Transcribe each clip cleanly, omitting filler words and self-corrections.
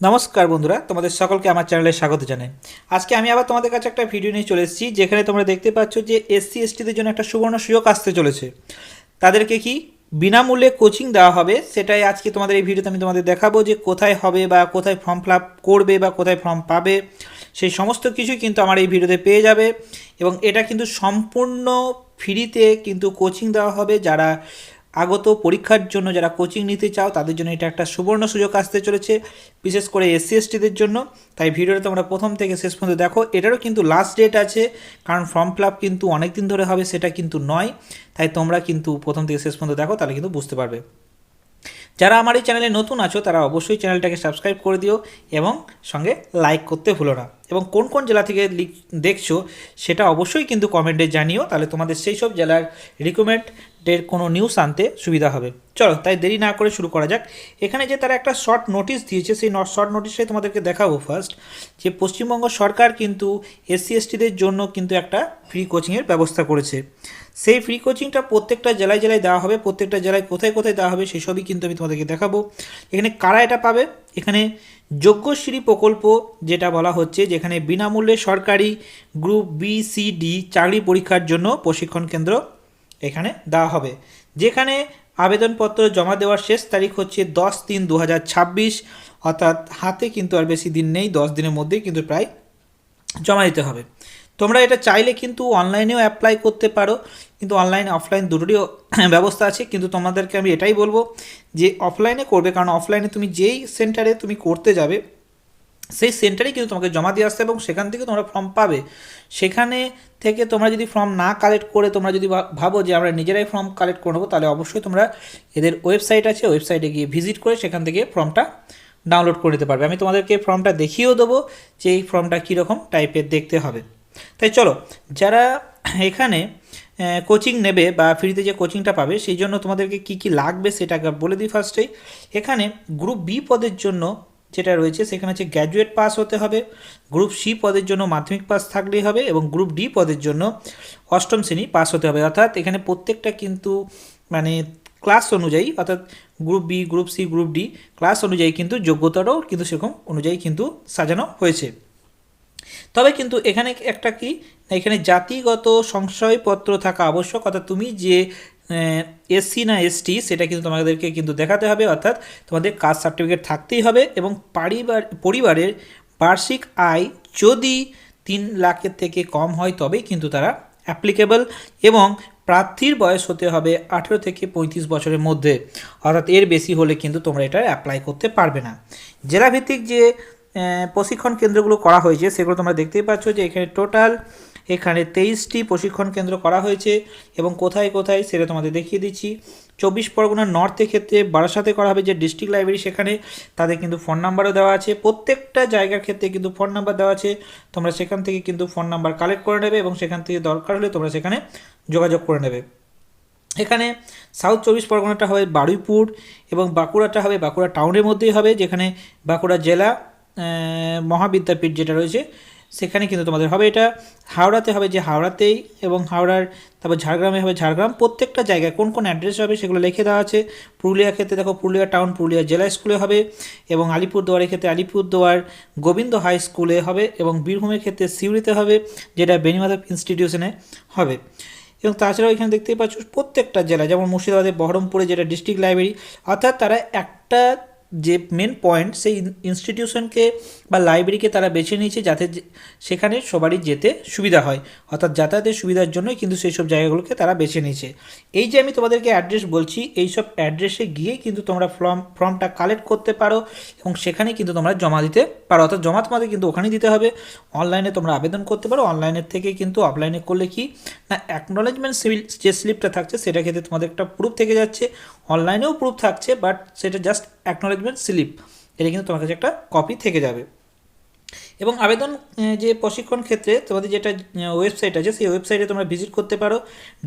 নমস্কার বন্ধুরা, তোমাদের সকলকে আমার চ্যানেলে স্বাগত জানাই। আজকে আমি আবার তোমাদের কাছে একটা ভিডিও নিয়ে চলে এসেছি, যেখানে তোমরা দেখতে পাচ্ছ যে এসসি এসটিদের জন্য একটা সুবর্ণ সুযোগ আসতে চলেছে। তাদেরকে কি বিনামূল্যে কোচিং দেওয়া হবে, সেটাই আজকে তোমাদের এই ভিডিওতে আমি তোমাদের দেখাবো যে কোথায় হবে বা কোথায় ফর্ম ফিল আপ করবে বা কোথায় ফর্ম পাবে, সেই সমস্ত কিছুই কিন্তু আমার এই ভিডিওতে পেয়ে যাবে। এবং এটা কিন্তু সম্পূর্ণ ফ্রিতে কিন্তু কোচিং দেওয়া হবে। যারা আগত পরীক্ষার জন্য যারা কোচিং নিতে চাও তাদের জন্য এটা একটা সুবর্ণ সুযোগ আসতে চলেছে, বিশেষ করে এসসি এসটিদের জন্য। তাই ভিডিওটা তোমরা প্রথম থেকে শেষ পর্যন্ত দেখো। এটারও কিন্তু লাস্ট ডেট আছে, কারণ ফর্ম ফিল আপ কিন্তু অনেক দিন ধরে হবে সেটা কিন্তু নয়। তাই তোমরা কিন্তু প্রথম থেকে শেষ পর্যন্ত দেখো, তাহলে কিন্তু বুঝতে পারবে। যারা আমার এই চ্যানেলে নতুন আছো তারা অবশ্যই চ্যানেলটাকে সাবস্ক্রাইব করে দিও এবং সঙ্গে লাইক করতে ভুলো না। এবং কোন কোন জেলা থেকে দেখছো সেটা অবশ্যই কিন্তু কমেন্টে জানিও, তাহলে তোমাদের সেই সব জেলার রিকমেন্ডের কোনো নিউজ আনতে সুবিধা হবে। চলো তাই দেরি না করে শুরু করা যাক। এখানে যে তারা একটা শর্ট নোটিশ দিয়েছে, সেই শর্ট নোটিশটাই তোমাদেরকে দেখাবো। ফার্স্ট, যে পশ্চিমবঙ্গ সরকার কিন্তু এসসি এসটিদের জন্য কিন্তু একটা ফ্রি কোচিংয়ের ব্যবস্থা করেছে। সেই ফ্রি কোচিংটা প্রত্যেকটা জেলায় জেলায় দেওয়া হবে। প্রত্যেকটা জেলায় কোথায় কোথায় দেওয়া হবে সেসবই কিন্তু আমি তোমাদেরকে দেখাবো। এখানে কারা এটা পাবে, এখানে যোগ্যশ্রী প্রকল্প যেটা বলা হচ্ছে, যেখানে বিনামূল্যে সরকারি গ্রুপ বি সি ডি চাকরি পরীক্ষার জন্য প্রশিক্ষণ কেন্দ্র এখানে দেওয়া হবে। যেখানে আবেদনপত্র জমা দেওয়ার শেষ তারিখ হচ্ছে 10/3/2026, অর্থাৎ হাতে কিন্তু আর বেশি দিন নেই, 10 দিনের মধ্যেই কিন্তু প্রায় জমা দিতে হবে। তোমরা এটা চাইলে কিন্তু অনলাইনেও অ্যাপ্লাই করতে পারো, কিন্তু অনলাইন অফলাইন দুটোরই ব্যবস্থা আছে। কিন্তু তোমাদেরকে আমি এটাই বলবো যে অফলাইনে করবে, কারণ অফলাইনে তুমি যেই সেন্টারে তুমি করতে যাবে সেই সেন্টারেই কিন্তু তোমাকে জমা দিয়ে আসতে হবে এবং সেখান থেকে তোমরা ফর্ম পাবে। সেখানে থেকে তোমরা যদি ফর্ম না কালেক্ট করে তোমরা যদি ভাবো যে আমরা নিজেরাই ফর্ম কালেক্ট করে নেবো, তাহলে অবশ্যই তোমরা এদের ওয়েবসাইট আছে, ওয়েবসাইটে গিয়ে ভিজিট করে সেখান থেকে ফর্মটা ডাউনলোড করে নিতে পারবে। আমি তোমাদেরকে ফর্মটা দেখিয়েও দেবো যে এই ফর্মটা কীরকম টাইপের দেখতে হবে। তাই চলো, যারা এখানে কোচিং নেবে বা ফ্রিতে যে কোচিংটা পাবে সেই জন্য তোমাদেরকে কি কি লাগবে সেটা বলে দিই ফার্স্টেই। এখানে গ্রুপ বি পদের জন্য যেটা রয়েছে সেখানে হচ্ছে গ্র্যাজুয়েট পাস হতে হবে। গ্রুপ সি পদের জন্য মাধ্যমিক পাস থাকলেই হবে এবং গ্রুপ ডি পদের জন্য অষ্টম শ্রেণী পাস হতে হবে। অর্থাৎ এখানে প্রত্যেকটা কিন্তু মানে ক্লাস অনুযায়ী, অর্থাৎ group B, group C, group D class অনুযায়ী কিন্তু যোগ্যতাটাও কিন্তু সেরকম অনুযায়ী কিন্তু সাজানো হয়েছে। তবে কিন্তু এখানে একটা কি, এখানে জাতিগত শংসাপত্র থাকা আবশ্যক। অর্থাৎ তুমি যে এসসি না এসটি সেটা কিন্তু তোমাদেরকে কিন্তু দেখাতে হবে, অর্থাৎ তোমাদের কাস্ট সার্টিফিকেট থাকতেই হবে। এবং পরিবারের বার্ষিক আয় যদি 3 লাখের থেকে কম হয় তবেই কিন্তু তারা অ্যাপ্লিকেবল। এবং প্রার্থীর বয়স হতে হবে 18 থেকে 35 বছরের মধ্যে, অর্থাৎ এর বেশি হলে কিন্তু তোমরা এটা অ্যাপ্লাই করতে পারবে না। জেলাভিত্তিক যে প্রশিক্ষণ কেন্দ্রগুলো করা হয়েছে সেগুলো তোমরা দেখতেই পাচ্ছ যে এখানে টোটাল এখানে 23টি প্রশিক্ষণ কেন্দ্র করা হয়েছে। এবং কোথায় কোথায় সেটা তোমাদের দেখিয়ে দিচ্ছি। 24 পরগনার নর্থের ক্ষেত্রে বারাসাতে করা হবে, যে ডিস্ট্রিক্ট লাইব্রেরি, সেখানে তাদের কিন্তু ফোন নাম্বারও দেওয়া আছে। প্রত্যেকটা জায়গার ক্ষেত্রে কিন্তু ফোন নাম্বার দেওয়া আছে, তোমরা সেখান থেকে কিন্তু ফোন নাম্বার কালেক্ট করে নেবে এবং সেখান থেকে দরকার হলে তোমরা সেখানে যোগাযোগ করে নেবে। এখানে সাউথ 24 পরগনাটা হবে বারুইপুর এবং বাঁকুড়াটা হবে বাঁকুড়া টাউনের মধ্যেই হবে, যেখানে বাঁকুড়া জেলা মহাবিদ্যাপীঠ যেটা রয়েছে সেখানে কিন্তু তোমাদের হবে। এটা হাওড়াতে হবে যে হাওড়াতেই, এবং হাওড়ার তারপর ঝাড়গ্রামে হবে ঝাড়গ্রাম। প্রত্যেকটা জায়গায় কোন কোন অ্যাড্রেস হবে সেগুলো লিখে দেওয়া আছে। পুরুলিয়ার ক্ষেত্রে দেখো পুরুলিয়া টাউন পুরুলিয়া জেলা স্কুলে হবে, এবং আলিপুরদুয়ারের ক্ষেত্রে আলিপুরদুয়ার গোবিন্দ হাই স্কুলে হবে, এবং বীরভূমের ক্ষেত্রে সিউড়িতে হবে যেটা বেণীমাধব ইনস্টিটিউশনে হবে। এবং তাছাড়াও এখানে দেখতেই পাচ্ছ প্রত্যেকটা জেলা, যেমন মুর্শিদাবাদে বহরমপুরে যেটা ডিস্ট্রিক্ট লাইব্রেরি, অর্থাৎ তারা একটা যে মেন পয়েন্ট সেই ইনস্টিটিউশনকে বা লাইব্রেরিকে তারা বেছে নিয়েছে যাতে সেখানে সবারই যেতে সুবিধা হয়, অর্থাৎ যাতায়াতের সুবিধার জন্যই কিন্তু সেই সব জায়গাগুলোকে তারা বেছে নিয়েছে। এই যে আমি তোমাদেরকে অ্যাড্রেস বলছি, এই সব অ্যাড্রেসে গিয়েই কিন্তু তোমরা ফর্মটা কালেক্ট করতে পারো এবং সেখানে কিন্তু তোমরা জমা দিতে পারো। অর্থাৎ জমা তোমাদের কিন্তু ওখানেই দিতে হবে। অনলাইনে তোমরা আবেদন করতে পারো, অনলাইনের থেকে কিন্তু অফলাইনে করলে কি না, অ্যাকনোলেজমেন্ট যে স্লিপটা থাকছে সেটা ক্ষেত্রে তোমাদের একটা প্রুফ থেকে যাচ্ছে, অনলাইনেও প্রুফ থাকছে, বাট সেটা জাস্ট অ্যাকনোলেজমেন্ট স্লিপ, এটা কিন্তু তোমার কাছে একটা কপি থেকে যাবে। এবং আবেদন যে প্রশিক্ষণ ক্ষেত্রে তোমাদের যেটা ওয়েবসাইট আছে সেই ওয়েবসাইটে তোমরা ভিজিট করতে পারো,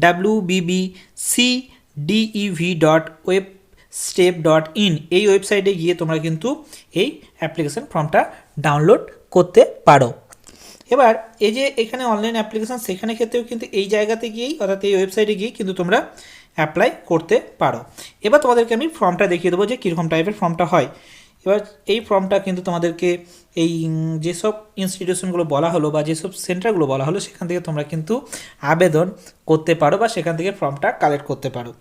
wbbcdev.webstep.in। এই ওয়েবসাইটে গিয়ে তোমরা কিন্তু এই অ্যাপ্লিকেশন ফর্মটা ডাউনলোড করতে পারো। এবার এই যে এখানে অনলাইন অ্যাপ্লিকেশান, সেখানে ক্ষেত্রেও কিন্তু এই জায়গাতে গিয়েই, অর্থাৎ এই ওয়েবসাইটে গিয়েই কিন্তু তোমরা অ্যাপ্লাই করতে পারো। এবার তোমাদেরকে আমি ফর্মটা দেখিয়ে দেবো যে কীরকম টাইপের ফর্মটা হয়। এবার এই ফর্মটা কিন্তু তোমাদেরকে এই যেসব ইনস্টিটিউশনগুলো বলা হলো বা যেসব সেন্টারগুলো বলা হলো সেখান থেকে তোমরা কিন্তু আবেদন করতে পারো বা সেখান থেকে ফর্মটা কালেক্ট করতে পারো।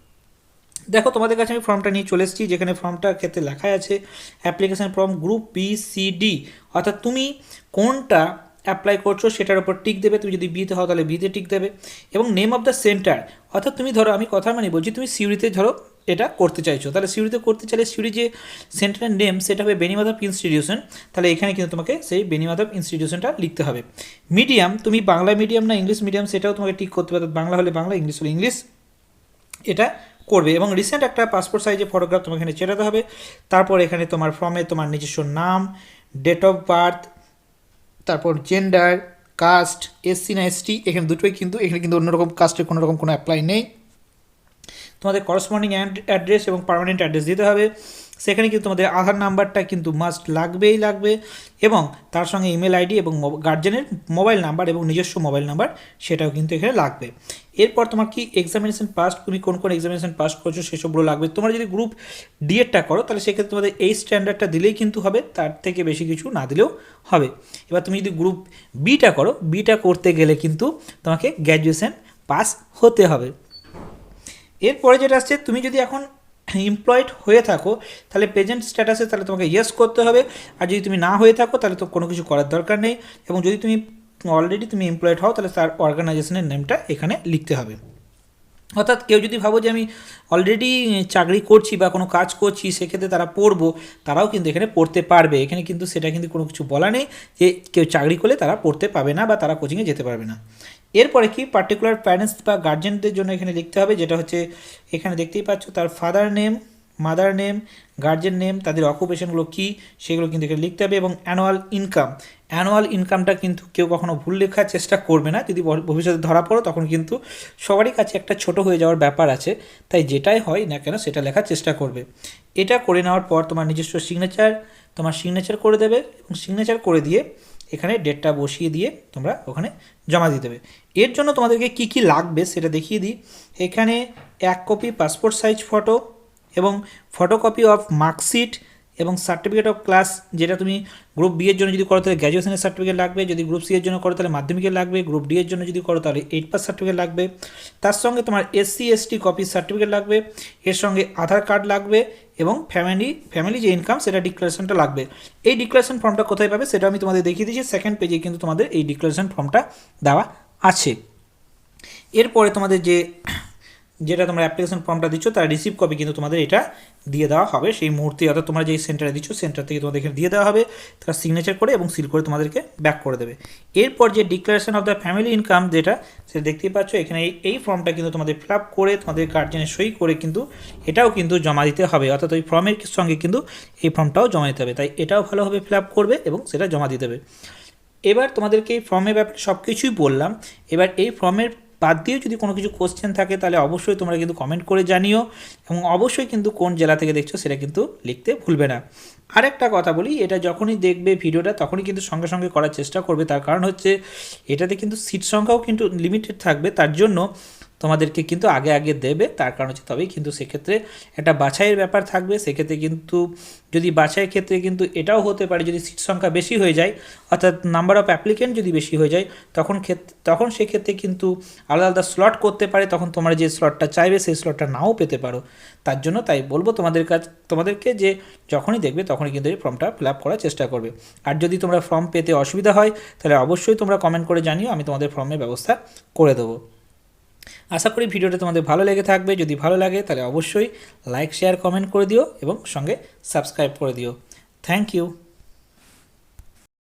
দেখো তোমাদের কাছে আমি ফর্মটা নিয়ে চলে এসেছি, যেখানে ফর্মটার ক্ষেত্রে লেখা আছে application form group B C D, অর্থাৎ তুমি কোনটা অ্যাপ্লাই করছো সেটার উপর টিক দেবে। তুমি যদি বিতে হও তাহলে বিতে টিক দেবে, এবং নেম অফ দ্য সেন্টার, অর্থাৎ তুমি ধরো আমি কথা মানে বলছি তুমি সিউড়িতে ধরো এটা করতে চাইছো, তাহলে সিউড়িতে করতে চাইলে সিউড়ি যে সেন্টারের নেম সেটা হবে বেনিমাধব ইনস্টিটিউশন, তাহলে এখানে কিন্তু তোমাকে সেই বেনিমাধব ইনস্টিটিউশনটা লিখতে হবে। মিডিয়াম, তুমি বাংলা মিডিয়াম না ইংলিশ মিডিয়াম সেটাও তোমাকে টিক করতে হবে, বাংলা হলে বাংলা, ইংলিশ হলে ইংলিশ, এটা করবে। এবং রিসেন্ট একটা পাসপোর্ট সাইজে ফটোগ্রাফ তোমাকে এখানে চেটাতে হবে। তারপর এখানে তোমার ফর্মে তোমার নিজস্ব নাম, ডেট অফ বার্থ, তারপর জেন্ডার, কাস্ট, এসসি না এসটি, এখানে দুটোই কিন্তু, এখানে কিন্তু অন্যরকম কাস্টের কোনো রকম কোনো অ্যাপ্লাই নেই। তোমাদের করসপন্ডিং অ্যাড্রেস এবং পার্মানেন্ট অ্যাড্রেস দিতে হবে। সেখানে কিন্তু তোমাদের আধার নাম্বারটা কিন্তু মাস্ট লাগবেই লাগবে, এবং তার সঙ্গে ইমেল আইডি এবং গার্জেনের মোবাইল নাম্বার এবং নিজস্ব মোবাইল নাম্বার সেটাও কিন্তু এখানে লাগবে। এরপর তোমার কি এক্সামিনেশন পাস, তুমি কোন কোন এক্সামিনেশন পাস করছো সেসবগুলো লাগবে। তোমরা যদি গ্রুপ ডি এরটা করো তাহলে সেক্ষেত্রে তোমাদের এই স্ট্যান্ডার্ডটা দিলেই কিন্তু হবে, তার থেকে বেশি কিছু না দিলেও হবে। এবার তুমি যদি গ্রুপ বিটা করো, বিটা করতে গেলে কিন্তু তোমাকে গ্র্যাজুয়েশন পাস হতে হবে। এরপরে যেটা আসছে, তুমি যদি এখন এমপ্লয়েড হয়ে থাকো তাহলে প্রেজেন্ট স্ট্যাটাসে তাহলে তোমাকে ইয়েস করতে হবে, আর যদি তুমি না হয়ে থাকো তাহলে তো কোনো কিছু করার দরকার নেই। এবং যদি তুমি অলরেডি তুমি এমপ্লয়েড হও তাহলে তার অর্গানাইজেশনের নেমটা এখানে লিখতে হবে। অর্থাৎ কেউ যদি ভাবো যে আমি অলরেডি চাকরি করছি বা কোনো কাজ করছি সেক্ষেত্রে তারা পড়বো, তারাও কিন্তু এখানে পড়তে পারবে। এখানে কিন্তু সেটা কিন্তু কোনো কিছু বলা নেই যে কেউ চাকরি করলে তারা পড়তে পাবে না বা তারা কোচিংয়ে যেতে পারবে না। এরপরে কি পার্টিকুলার প্যারেন্টস বা গার্জেনদের জন্য এখানে লিখতে হবে, যেটা হচ্ছে এখানে দেখতেই পাচ্ছ তার father name, mother name, guardian name, তাদের অকুপেশনগুলো কী সেগুলো কিন্তু এখানে লিখতে হবে। এবং অ্যানুয়াল ইনকাম, অ্যানুয়াল ইনকামটা কিন্তু কেউ কখনো ভুল লেখার চেষ্টা করবে না, যদি ভবিষ্যতে ধরা পড়ো তখন কিন্তু সবারই কাছে একটা ছোট হয়ে যাওয়ার ব্যাপার আছে, তাই যেটাই হয় না কেন সেটা লেখার চেষ্টা করবে। এটা করে নেওয়ার পর তোমার নিজস্ব সিগনেচার, তোমার সিগনেচার করে দেবে, এবং সিগনেচার করে দিয়ে এখানে ডেটটা বসিয়ে দিয়ে তোমরা ওখানে জমা দিয়ে দেবে। এর জন্য তোমাদেরকে কি কি লাগবে সেটা দেখিয়ে দিই। এখানে 1 কপি পাসপোর্ট সাইজ ফটো, এবং ফটোকপি অফ মার্কশিট, এবং সার্টিফিকেট অফ ক্লাস, যেটা তুমি গ্রুপ বি এর জন্য যদি করো তাহলে গ্র্যাজুয়েশনের সার্টিফিকেট লাগবে, যদি গ্রুপ সি এর জন্য করো তাহলে মাধ্যমিকের লাগবে, গ্রুপ ডি এর জন্য যদি করো তাহলে 8 পাস সার্টিফিকেট লাগবে। তার সঙ্গে তোমার এসসি এসটি কপি সার্টিফিকেট লাগবে, এর সঙ্গে আধার কার্ড লাগবে, এবং ফ্যামিলি যে ইনকাম সেটা ডিক্লারেশনটা লাগবে। এই ডিক্লারেশন ফর্মটা কোথায় পাবে সেটা আমি তোমাদের দেখিয়ে দিয়েছি, সেকেন্ড পেজে কিন্তু তোমাদের এই ডিক্লারেশন ফর্মটা দেওয়া আছে। এরপরে তোমাদের যেটা তোমরা অ্যাপ্লিকেশন ফর্মটা দিচ্ছ তার রিসিভ কপি কিন্তু তোমাদের এটা দিয়ে দেওয়া হবে সেই মুহূর্তে, অর্থাৎ তোমরা যেই সেন্টারে দিচ্ছ সেন্টার থেকে তোমাদের এখানে দিয়ে দেওয়া হবে, তারা সিগনেচার করে এবং সিল করে তোমাদেরকে ব্যাক করে দেবে। এরপর যে declaration of the family income যেটা সেটা দেখতেই পাচ্ছ এখানে, এই ফর্মটা কিন্তু তোমাদের ফিল আপ করে তোমাদের গার্জেনের সই করে কিন্তু এটাও কিন্তু জমা দিতে হবে, অর্থাৎ ওই ফর্মের সঙ্গে কিন্তু এই ফর্মটাও জমা দিতে হবে, তাই এটাও ভালোভাবে ফিল আপ করবে এবং সেটা জমা দিতে হবে। এবার তোমাদেরকে এই ফর্মের ব্যাপারে সব কিছুই বললাম। এবার এই ফর্মের বাদ দিয়েও যদি কোনো কিছু কোশ্চেন থাকে তাহলে অবশ্যই তোমরা কিন্তু কমেন্ট করে জানিও, এবং অবশ্যই কিন্তু কোন জেলা থেকে দেখছো সেটা কিন্তু লিখতে ভুলবে না। আরেকটা কথা বলি, এটা যখনই দেখবে ভিডিওটা তখনই কিন্তু সঙ্গে সঙ্গে করার চেষ্টা করবে, তার কারণ হচ্ছে এটাতে কিন্তু সিট সংখ্যাও কিন্তু লিমিটেড থাকবে, তার জন্য তোমাদেরকে কিন্তু আগে আগে দেবে, তার কারণ হচ্ছে তবেই কিন্তু সেক্ষেত্রে একটা বাছাইয়ের ব্যাপার থাকবে। সেক্ষেত্রে কিন্তু যদি বাছাইয়ের ক্ষেত্রে কিন্তু এটাও হতে পারে যদি সিট সংখ্যা বেশি হয়ে যায়, অর্থাৎ নাম্বার অফ অ্যাপ্লিকেন্ট যদি বেশি হয়ে যায় তখন সেক্ষেত্রে কিন্তু আলাদা আলাদা স্লট করতে পারে, তখন তোমরা যে স্লটটা চাইবে সেই স্লটটা নাও পেতে পারো। তার জন্য তাই বলবো তোমাদেরকে যে যখনই দেখবে তখনই কিন্তু এই ফর্মটা ফিল আপ করার চেষ্টা করবে। আর যদি তোমরা ফর্ম পেতে অসুবিধা হয় তাহলে অবশ্যই তোমরা কমেন্ট করে জানিও, আমি তোমাদের ফর্মের ব্যবস্থা করে দেবো। আশা করি ভিডিওটা তোমাদের ভালো লেগে থাকবে, যদি ভালো লাগে তাহলে অবশ্যই লাইক শেয়ার কমেন্ট করে দিও এবং সঙ্গে সাবস্ক্রাইব করে দিও। Thank you.